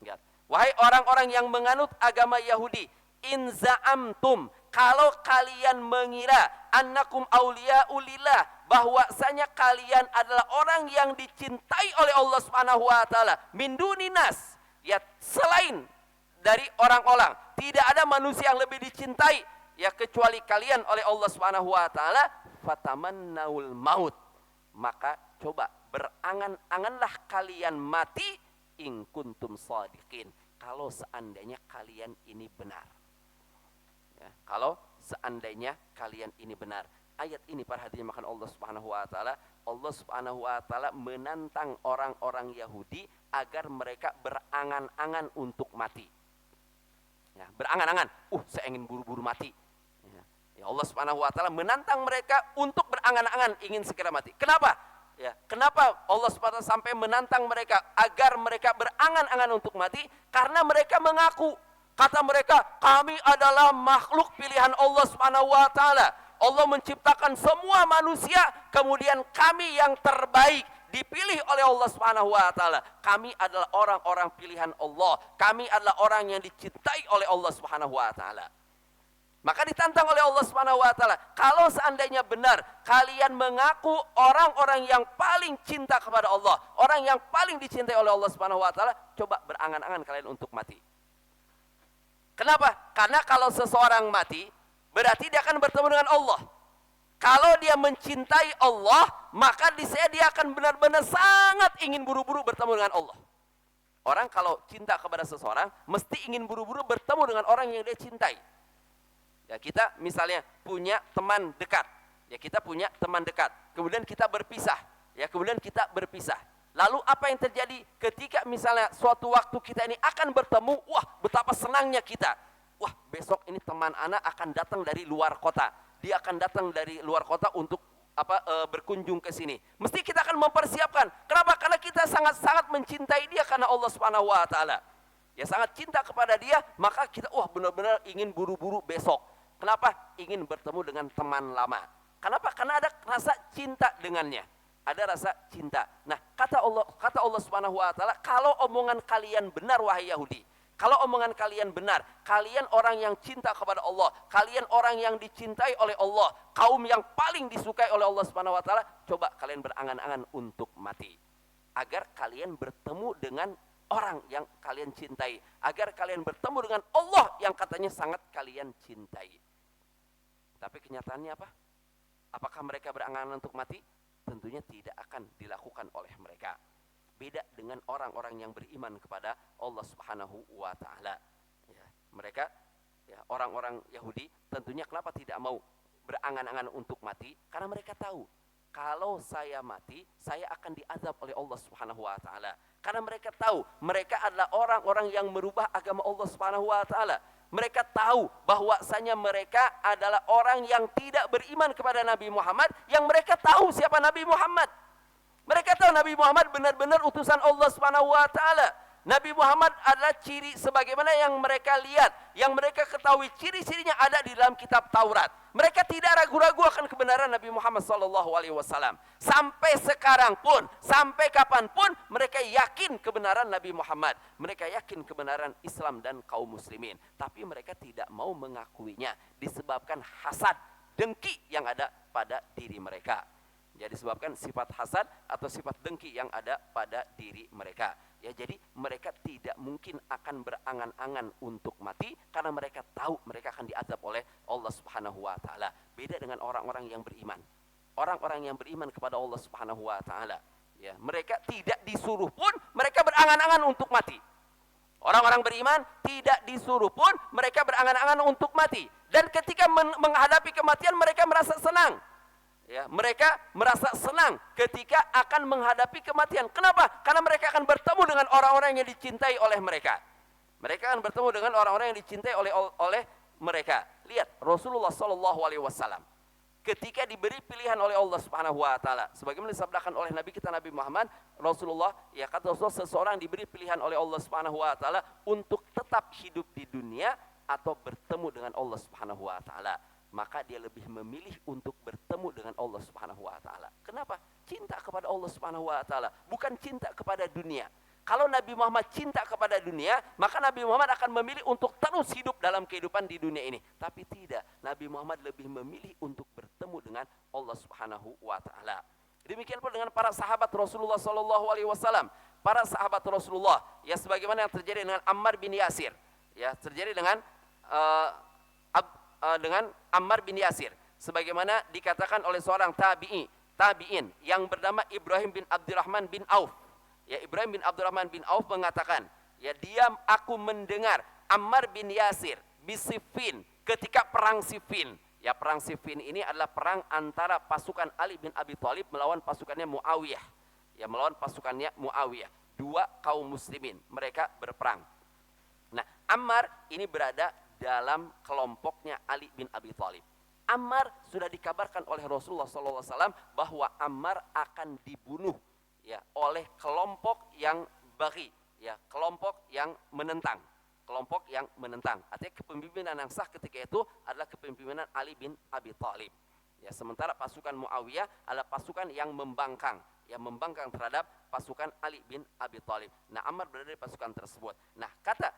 Ya. Wahai orang-orang yang menganut agama Yahudi, in za'amtum, kalau kalian mengira annakum awliya'u lillah, bahwasanya kalian adalah orang yang dicintai oleh Allah Subhanahu wa taala, min duninas, ya, selain dari orang-orang, tidak ada manusia yang lebih dicintai ya kecuali kalian oleh Allah Subhanahu wa taala, fatamannaul maut, maka coba berangan-anganlah kalian mati in kuntum shadiqin, kalau seandainya kalian ini benar. Ya, kalau seandainya kalian ini benar. Ayat ini para hadirin makan Allah Subhanahu wa taala, Allah Subhanahu wa taala menantang orang-orang Yahudi agar mereka berangan-angan untuk mati. Ya, berangan-angan, saya ingin buru-buru mati. Ya, Allah Subhanahu wa taala menantang mereka untuk berangan-angan ingin segera mati. Kenapa? Ya, kenapa Allah SWT sampai menantang mereka agar mereka berangan-angan untuk mati? Karena mereka mengaku, kata mereka, kami adalah makhluk pilihan Allah Subhanahu wa taala. Allah menciptakan semua manusia, kemudian kami yang terbaik dipilih oleh Allah Subhanahu wa taala. Kami adalah orang-orang pilihan Allah. Kami adalah orang yang dicintai oleh Allah Subhanahu wa taala. Maka ditantang oleh Allah Subhanahu wa taala, kalau seandainya benar kalian mengaku orang-orang yang paling cinta kepada Allah, orang yang paling dicintai oleh Allah Subhanahu wa taala, coba berangan-angan kalian untuk mati. Kenapa? Karena kalau seseorang mati, berarti dia akan bertemu dengan Allah. Kalau dia mencintai Allah, maka dia akan benar-benar sangat ingin buru-buru bertemu dengan Allah. Orang kalau cinta kepada seseorang, mesti ingin buru-buru bertemu dengan orang yang dia cintai. Ya, kita misalnya punya teman dekat. Ya, kita punya teman dekat. Kemudian kita berpisah. Ya, kemudian kita berpisah. Lalu apa yang terjadi ketika misalnya suatu waktu kita ini akan bertemu? Wah, betapa senangnya kita. Wah, besok ini teman anak akan datang dari luar kota. Dia akan datang dari luar kota untuk berkunjung ke sini. Mesti kita akan mempersiapkan. Kenapa? Karena kita sangat-sangat mencintai dia karena Allah Subhanahu wa taala. Ya, sangat cinta kepada dia, maka kita benar-benar ingin buru-buru besok. Kenapa? Ingin bertemu dengan teman lama. Kenapa? Karena ada rasa cinta dengannya. Ada rasa cinta. Nah, kata Allah Subhanahu wa taala, kalau omongan kalian benar wahai Yahudi, kalau omongan kalian benar, kalian orang yang cinta kepada Allah, kalian orang yang dicintai oleh Allah, kaum yang paling disukai oleh Allah Subhanahu wa taala, coba kalian berangan-angan untuk mati. Agar kalian bertemu dengan orang yang kalian cintai, agar kalian bertemu dengan Allah yang katanya sangat kalian cintai. Tapi kenyataannya apa? Apakah mereka berangan-angan untuk mati? Tentunya tidak akan dilakukan oleh mereka. Beda dengan orang-orang yang beriman kepada Allah Subhanahu wa taala. Ya, mereka, ya, orang-orang Yahudi tentunya kenapa tidak mau berangan-angan untuk mati? Karena mereka tahu kalau saya mati, saya akan diazab oleh Allah Subhanahu wa taala. Karena mereka tahu mereka adalah orang-orang yang merubah agama Allah Subhanahu wa taala. Mereka tahu bahwasanya mereka adalah orang yang tidak beriman kepada Nabi Muhammad, yang mereka tahu siapa Nabi Muhammad. Mereka tahu Nabi Muhammad benar-benar utusan Allah Subhanahu wa taala. Nabi Muhammad adalah ciri sebagaimana yang mereka lihat, yang mereka ketahui ciri-cirinya ada di dalam kitab Taurat. Mereka tidak ragu-ragu akan kebenaran Nabi Muhammad SAW. Sampai sekarang pun, sampai kapanpun mereka yakin kebenaran Nabi Muhammad. Mereka yakin kebenaran Islam dan kaum muslimin. Tapi mereka tidak mau mengakuinya disebabkan hasad, dengki yang ada pada diri mereka. Jadi disebabkan sifat hasad atau sifat dengki yang ada pada diri mereka. Ya, jadi mereka tidak mungkin akan berangan-angan untuk mati karena mereka tahu mereka akan diazab oleh Allah Subhanahu wa taala. Beda dengan orang-orang yang beriman. Orang-orang yang beriman kepada Allah Subhanahu wa taala, ya, mereka tidak disuruh pun mereka berangan-angan untuk mati. Orang-orang beriman tidak disuruh pun mereka berangan-angan untuk mati. Dan ketika menghadapi kematian mereka merasa senang. Ya, mereka merasa senang ketika akan menghadapi kematian. Kenapa? Karena mereka akan bertemu dengan orang-orang yang dicintai oleh mereka. Mereka akan bertemu dengan orang-orang yang dicintai oleh mereka. Lihat Rasulullah Shallallahu Alaihi Wasallam ketika diberi pilihan oleh Allah Subhanahu Wa Taala, sebagaimana disabdakan oleh Nabi kita Nabi Muhammad, Rasulullah, ya kata Rasulullah, seseorang diberi pilihan oleh Allah Subhanahu Wa Taala untuk tetap hidup di dunia atau bertemu dengan Allah Subhanahu Wa Taala, maka dia lebih memilih untuk bertemu dengan Allah Subhanahu Wa Taala. Kenapa? Cinta kepada Allah Subhanahu Wa Taala, bukan cinta kepada dunia. Kalau Nabi Muhammad cinta kepada dunia, maka Nabi Muhammad akan memilih untuk terus hidup dalam kehidupan di dunia ini. Tapi tidak, Nabi Muhammad lebih memilih untuk bertemu dengan Allah Subhanahu Wa Taala. Demikian pula dengan para sahabat Rasulullah Sallallahu Alaihi Wasallam. Para sahabat Rasulullah, ya sebagaimana yang terjadi dengan Ammar bin Yasir, ya terjadi dengan Ammar bin Yasir, sebagaimana dikatakan oleh seorang tabi'in yang bernama Ibrahim bin Abdurrahman bin Auf. Ya, Ibrahim bin Abdurrahman bin Auf mengatakan, ya aku mendengar Ammar bin Yasir bisifin ketika perang Siffin. Ya, perang Siffin ini adalah perang antara pasukan Ali bin Abi Thalib melawan pasukannya Muawiyah. Ya, melawan pasukannya Muawiyah. Dua kaum muslimin, mereka berperang. Nah, Ammar ini berada dalam kelompoknya Ali bin Abi Thalib. Ammar sudah dikabarkan oleh Rasulullah SAW bahwa Ammar akan dibunuh, ya, oleh kelompok yang baghi, ya, kelompok yang menentang. Kelompok yang menentang. Artinya kepemimpinan yang sah ketika itu adalah kepemimpinan Ali bin Abi Thalib. Ya, sementara pasukan Muawiyah adalah pasukan yang membangkang, yang membangkang terhadap pasukan Ali bin Abi Thalib. Nah, Ammar berada di pasukan tersebut. Nah, kata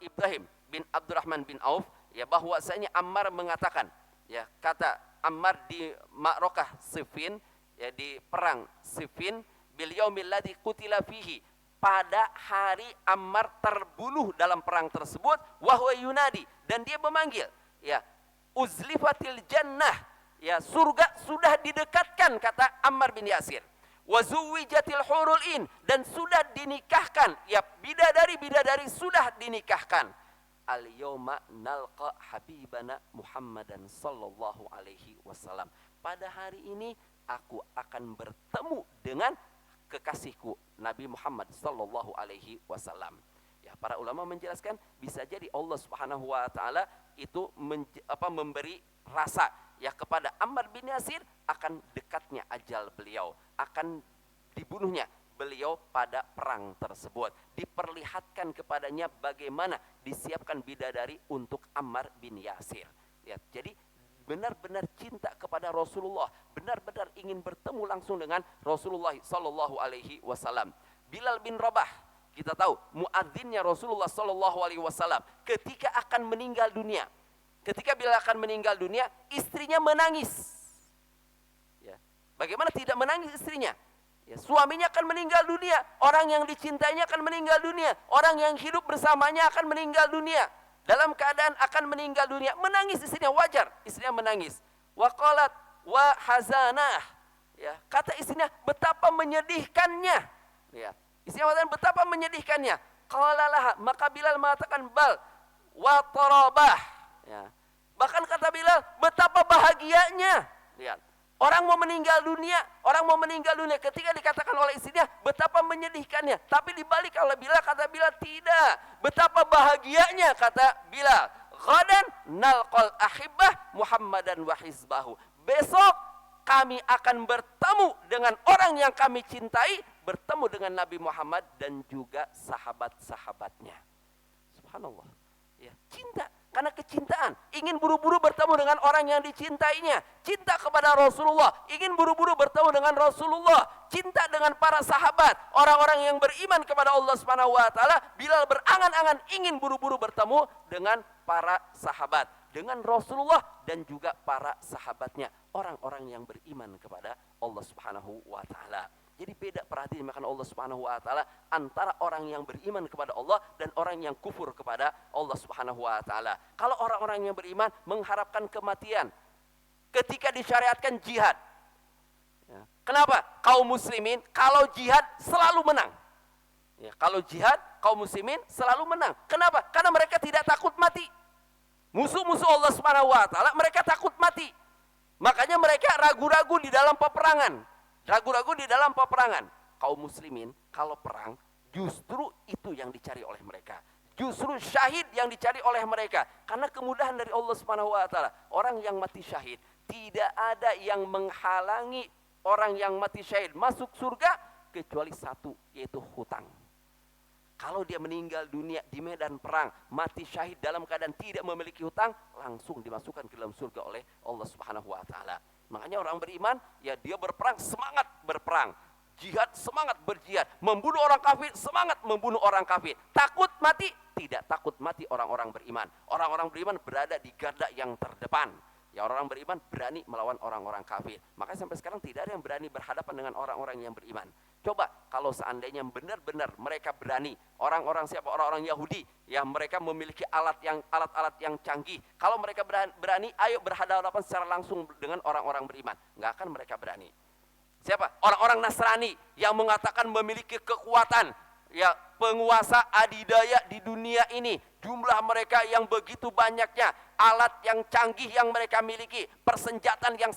Ibrahim bin Abdurrahman bin Auf, ya, bahwasanya Ammar mengatakan, ya, kata Ammar di Ma'rakah Siffin, ya, di perang Siffin, bil yaumil ladzi qutila fihi, pada hari Ammar terbunuh dalam perang tersebut, wa huwa yunadi, dan dia memanggil, ya, uzlifatil jannah, ya, surga sudah didekatkan, kata Ammar bin Yasir. Wa zuwijatil hurul in, dan sudah dinikahkan, ya, bidadari sudah dinikahkan. Al yauma nalqa habibana Muhammadan sallallahu alaihi wasallam. Pada hari ini aku akan bertemu dengan kekasihku Nabi Muhammad sallallahu alaihi wasallam. Ya, para ulama menjelaskan bisa jadi Allah Subhanahu wa taala itu memberi rasa, ya, kepada Ammar bin Yasir akan dekatnya ajal beliau, akan dibunuhnya beliau pada perang tersebut. Diperlihatkan kepadanya bagaimana disiapkan bidadari untuk Ammar bin Yasir. Ya, jadi benar-benar cinta kepada Rasulullah, benar-benar ingin bertemu langsung dengan Rasulullah Sallallahu Alaihi Wasallam. Bilal bin Rabah, kita tahu muadzinnya Rasulullah Sallallahu Alaihi Wasallam, ketika akan meninggal dunia, ketika Bilal akan meninggal dunia, istrinya menangis. Ya, bagaimana tidak menangis istrinya? Ya, suaminya akan meninggal dunia, orang yang dicintainya akan meninggal dunia, orang yang hidup bersamanya akan meninggal dunia. Dalam keadaan akan meninggal dunia, menangis istrinya, wajar istrinya menangis. Wa qalat wa hazanah, ya, kata istrinya betapa menyedihkannya. Ya, istrinya mengatakan betapa menyedihkannya. Qalalah, maka Bilal mengatakan bal wa tarabah. Ya, bahkan kata Bilal betapa bahagianya. Lihat, orang mau meninggal dunia, ketika dikatakan oleh istrinya betapa menyedihkannya, tapi dibalik oleh Bilal, kata Bilal tidak, betapa bahagianya, kata Bilal. Ghadan nalqal ahibbah Muhammadan wa hizbahu. Besok kami akan bertemu dengan orang yang kami cintai, bertemu dengan Nabi Muhammad dan juga sahabat-sahabatnya. Subhanallah. Ya, cinta. Karena kecintaan, ingin buru-buru bertemu dengan orang yang dicintainya. Cinta kepada Rasulullah, ingin buru-buru bertemu dengan Rasulullah. Cinta dengan para sahabat, orang-orang yang beriman kepada Allah Subhanahu wa taala. Bilal berangan-angan ingin buru-buru bertemu dengan para sahabat, dengan Rasulullah dan juga para sahabatnya, orang-orang yang beriman kepada Allah Subhanahu wa taala. Jadi beda perhatian makan Allah Subhanahu wa taala antara orang yang beriman kepada Allah dan orang yang kufur kepada Allah Subhanahu wa taala. Kalau orang-orang yang beriman mengharapkan kematian ketika disyariatkan jihad. Ya. Kenapa? Kaum muslimin kalau jihad selalu menang. Ya, kalau jihad, kaum muslimin selalu menang. Kenapa? Karena mereka tidak takut mati. Musuh-musuh Allah Subhanahu wa taala mereka takut mati. Makanya mereka ragu-ragu di dalam peperangan. Ragu-ragu di dalam peperangan. Kaum muslimin kalau perang justru itu yang dicari oleh mereka. Justru syahid yang dicari oleh mereka. Karena kemudahan dari Allah Subhanahu wa taala. Orang yang mati syahid, tidak ada yang menghalangi orang yang mati syahid masuk surga kecuali satu, yaitu hutang. Kalau dia meninggal dunia di medan perang, mati syahid dalam keadaan tidak memiliki hutang, langsung dimasukkan ke dalam surga oleh Allah Subhanahu wa taala. Makanya orang beriman, ya dia berperang, semangat berperang. Jihad, semangat berjihad. Membunuh orang kafir, semangat membunuh orang kafir. Takut mati? Tidak takut mati orang-orang beriman. Orang-orang beriman berada di garda yang terdepan. Ya, orang-orang beriman berani melawan orang-orang kafir. Makanya sampai sekarang tidak ada yang berani berhadapan dengan orang-orang yang beriman. Coba kalau seandainya benar-benar mereka berani, orang-orang siapa? Orang-orang Yahudi yang mereka memiliki alat-alat yang canggih. Kalau mereka berani, ayo berhadapan secara langsung dengan orang-orang beriman. Nggak akan mereka berani. Siapa? Orang-orang Nasrani yang mengatakan memiliki kekuatan, ya, penguasa adidaya di dunia ini. Jumlah mereka yang begitu banyaknya, alat yang canggih yang mereka miliki, persenjataan yang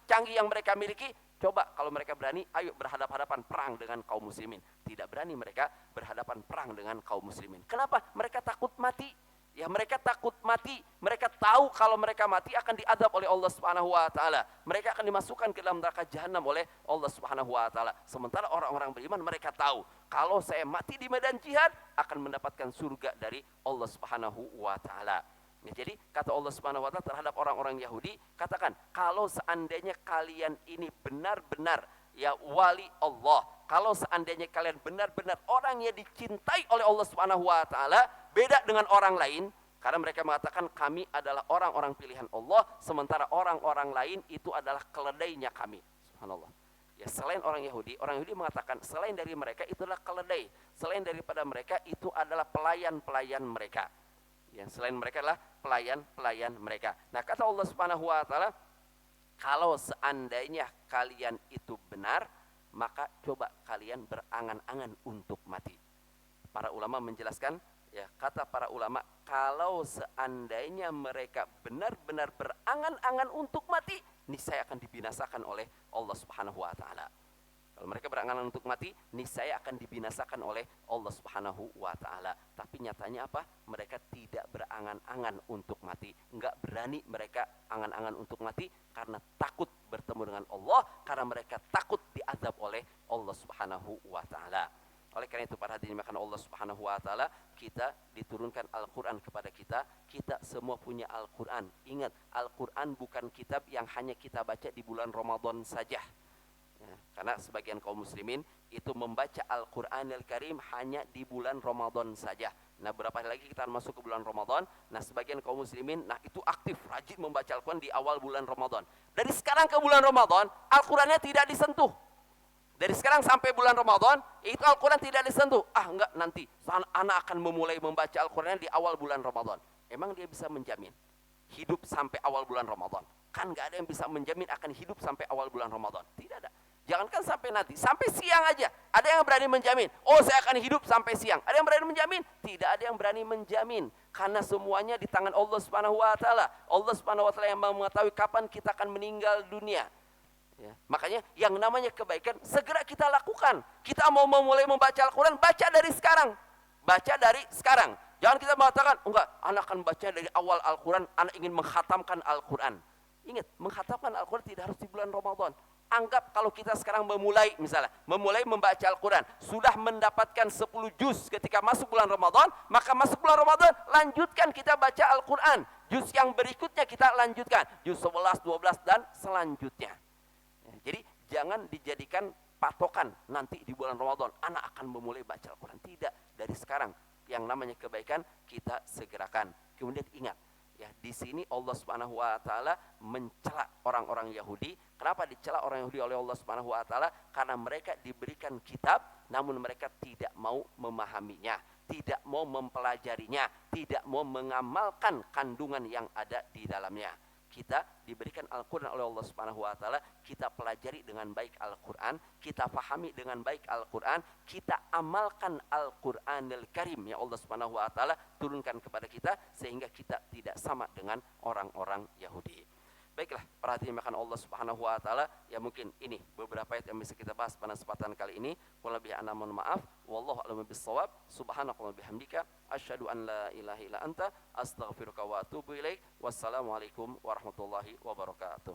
canggih yang mereka miliki. Coba kalau mereka berani, ayo berhadapan-hadapan perang dengan kaum muslimin. Tidak berani mereka berhadapan perang dengan kaum muslimin. Kenapa? Mereka takut mati. Ya, mereka takut mati. Mereka tahu kalau mereka mati akan diadab oleh Allah Subhanahu wa taala. Mereka akan dimasukkan ke dalam neraka jahanam oleh Allah Subhanahu wa taala. Sementara orang-orang beriman mereka tahu kalau saya mati di medan jihad akan mendapatkan surga dari Allah Subhanahu wa taala. Ya, jadi kata Allah Subhanahu wa taala terhadap orang-orang Yahudi, katakan kalau seandainya kalian ini benar-benar ya wali Allah, kalau seandainya kalian benar-benar orang yang dicintai oleh Allah Subhanahu wa taala, beda dengan orang lain, karena mereka mengatakan kami adalah orang-orang pilihan Allah, sementara orang-orang lain itu adalah keledainya kami. Subhanallah. Ya, selain orang Yahudi mengatakan selain dari mereka itulah keledai, selain daripada mereka itu adalah pelayan-pelayan mereka. Ya, selain mereka adalah pelayan-pelayan mereka. Nah, kata Allah Subhanahu wa taala, kalau seandainya kalian itu benar, maka coba kalian berangan-angan untuk mati. Para ulama menjelaskan, ya, kata para ulama, kalau seandainya mereka benar-benar berangan-angan untuk mati, niscaya akan dibinasakan oleh Allah Subhanahu wa taala. Kalau mereka berangan-angan untuk mati, niscaya akan dibinasakan oleh Allah Subhanahu wa taala. Tapi nyatanya apa? Mereka tidak berangan-angan untuk mati. Enggak berani mereka angan-angan untuk mati karena takut bertemu dengan Allah, karena mereka takut diazab oleh Allah Subhanahu wa taala. Oleh karena itu para hadirin dimakan Allah Subhanahu wa taala, kita diturunkan Al-Qur'an kepada kita. Kita semua punya Al-Qur'an. Ingat, Al-Qur'an bukan kitab yang hanya kita baca di bulan Ramadan saja. Ya, karena sebagian kaum muslimin itu membaca Al-Qur'anil Karim hanya di bulan Ramadan saja. Nah, berapa hari lagi kita masuk ke bulan Ramadan. Nah, sebagian kaum muslimin itu aktif, rajin membaca Al-Quran di awal bulan Ramadan. Dari sekarang ke bulan Ramadan, Al-Qurannya tidak disentuh. Dari sekarang sampai bulan Ramadan, itu Al-Quran tidak disentuh. Enggak, nanti anak akan memulai membaca Al-Quran di awal bulan Ramadan. Emang dia bisa menjamin hidup sampai awal bulan Ramadan? Kan nggak ada yang bisa menjamin akan hidup sampai awal bulan Ramadan. Tidak ada. Jangankan sampai nanti, sampai siang aja. Ada yang berani menjamin, oh saya akan hidup sampai siang. Ada yang berani menjamin? Tidak ada yang berani menjamin. Karena semuanya di tangan Allah Subhanahu wa taala. Allah Subhanahu wa taala yang mengetahui kapan kita akan meninggal dunia. Ya, makanya yang namanya kebaikan segera kita lakukan. Kita mau memulai membaca Al-Quran, baca dari sekarang. Baca dari sekarang. Jangan kita mengatakan, enggak, anak akan baca dari awal Al-Quran, anak ingin menghatamkan Al-Quran. Ingat, menghatamkan Al-Quran tidak harus di bulan Ramadan. Anggap kalau kita sekarang memulai membaca Al-Quran, sudah mendapatkan 10 juz ketika masuk bulan Ramadan, maka masuk bulan Ramadan, lanjutkan kita baca Al-Quran. Juz yang berikutnya kita lanjutkan, juz 11, 12, dan selanjutnya. Ya, jadi jangan dijadikan patokan nanti di bulan Ramadan, anak akan memulai baca Al-Quran. Tidak, dari sekarang yang namanya kebaikan kita segerakan. Kemudian ingat, ya, di sini Allah Subhanahu wa taala mencela orang-orang Yahudi. Kenapa dicela orang Yahudi oleh Allah Subhanahu wa taala? Karena mereka diberikan kitab namun mereka tidak mau memahaminya, tidak mau mempelajarinya, tidak mau mengamalkan kandungan yang ada di dalamnya. kita diberikan Al-Quran oleh Allah Subhanahu wa Ta'ala, kita pelajari dengan baik Al-Quran, kita pahami dengan baik Al-Quran, kita amalkan Al-Quranul Karim yang Allah Subhanahu wa Ta'ala turunkan kepada kita, sehingga kita tidak sama dengan orang-orang Yahudi. Baiklah, perhatian makan Allah Subhanahu wa Ta'ala. Ya, mungkin ini beberapa ayat yang bisa kita bahas pada kesempatan kali ini. Kurang lebih ana mohon maaf. Wallahu a'lam bishawab. Subhanakallahumma bihamdika asyhadu an la ilaha illa anta astaghfiruka wa atubu ilaik. Wassalamualaikum warahmatullahi wabarakatuh.